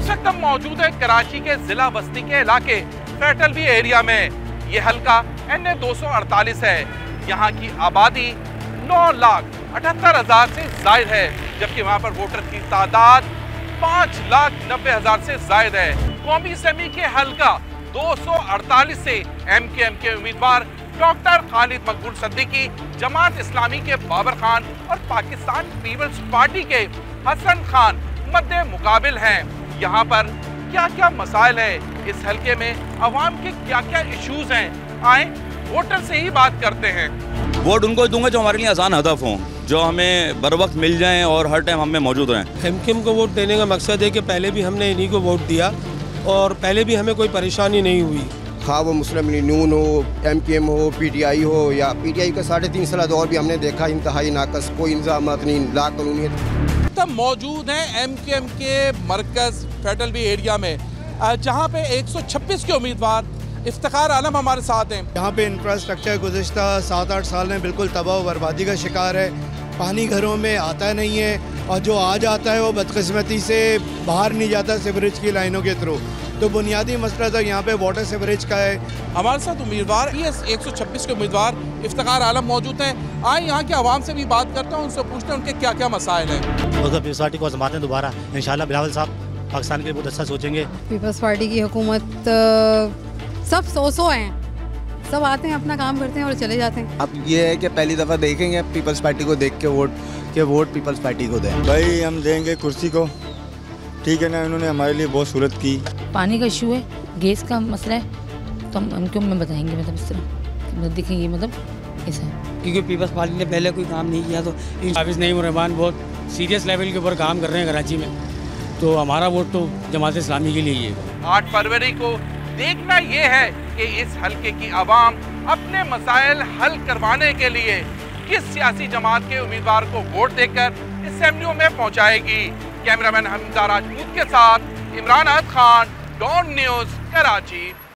इस वक्त हम मौजूद है कराची के जिला बस्ती के इलाके फैटलवी एरिया में। ये हल्का NA 248 है। यहाँ की आबादी 9,78,000 से जायद है, जबकि वहाँ पर वोटर की तादाद 5,90,000 से जायद है। कौमी असेंबली के हल्का 248 से MKM के उम्मीदवार डॉक्टर खालिद मकबूल सिद्दीकी, जमात इस्लामी के बाबर खान और पाकिस्तान पीपल्स पार्टी के हसन खान मद्दे मुकाबिल हैं। यहाँ पर क्या क्या मसाइल है, इस हल्के में अवाम के क्या क्या इश्यूज हैं, आए वोटर से ही बात करते हैं। वोट उनको दूंगा जो हमारे लिए आसान हदफ हों, जो हमें बर वक्त मिल जाएं और हर टाइम हमें मौजूद रहें। MKM को वोट देने का मकसद है कि पहले भी हमने इन्हीं को वोट दिया और पहले भी हमें कोई परेशानी नहीं हुई। हाँ, वो मुस्लिम लीग नून हो, MKM हो, PTI हो, या PTI का 3.5 साल दौर भी हमने देखा इंतहाई नाकस, कोई इंतजामात नहीं, लाकानूनियत। तब मौजूद हैं MKM के मरकज फैटलवी एरिया में, जहाँ पे 126 के उम्मीदवार इफ्तिखार आलम हमारे साथ हैं। यहाँ पे इंफ्रास्ट्रक्चर गुज़िश्ता 7-8 साल में बिल्कुल तबाह व बर्बादी का शिकार है। पानी घरों में आता नहीं है और जो आ जाता है वो बदकिस्मती से बाहर नहीं जाता सीवरेज की लाइनों के थ्रू। तो बुनियादी मसला तो यहाँ पे वाटर सीवरेज का है। हमारे साथ उम्मीदवार 126 के उम्मीदवार इफ्तिखार आलम मौजूद हैं। आए यहाँ के आवाम से भी बात करते हैं, उनसे पूछते हैं उनके क्या क्या मसाइल हैं। पीपल्स पार्टी को आजमाते हैं दोबारा इंशाल्लाह। बिलावल साहब पाकिस्तान के लिए बहुत अच्छा सोचेंगे। पीपल्स पार्टी की हुकूमत सब सौ हैं, सब आते हैं अपना काम करते हैं और चले जाते हैं। अब ये है कि पहली दफ़ा देखेंगे पीपल्स पार्टी को देख के वोट पीपल्स पार्टी को दें। भाई हम देंगे कुर्सी को, ठीक है ना, उन्होंने हमारे लिए बहुत सूरत की। पानी का इशू है, गैस का मसला है, तो हम उनको में बताएंगे मतलब इस तरह दिखेंगे, मतलब ऐसा है। क्योंकि पीपल्स पार्टी ने पहले कोई काम नहीं किया, तो हाफिज नईम रहमान बहुत सीरियस लेवल के ऊपर काम कर रहे हैं कराची में, तो हमारा वोट तो जमात इस्लामी के लिए ही है। 8 फरवरी को देखना ये है कि इस हल्के की आवाम अपने मसाइल हल करवाने के लिए किस सियासी जमात के उम्मीदवार को वोट देकर असेंबलियों में पहुंचाएगी। कैमरामैन हमजा राजपूत के साथ इमरान अहद खान, डॉन न्यूज़, कराची।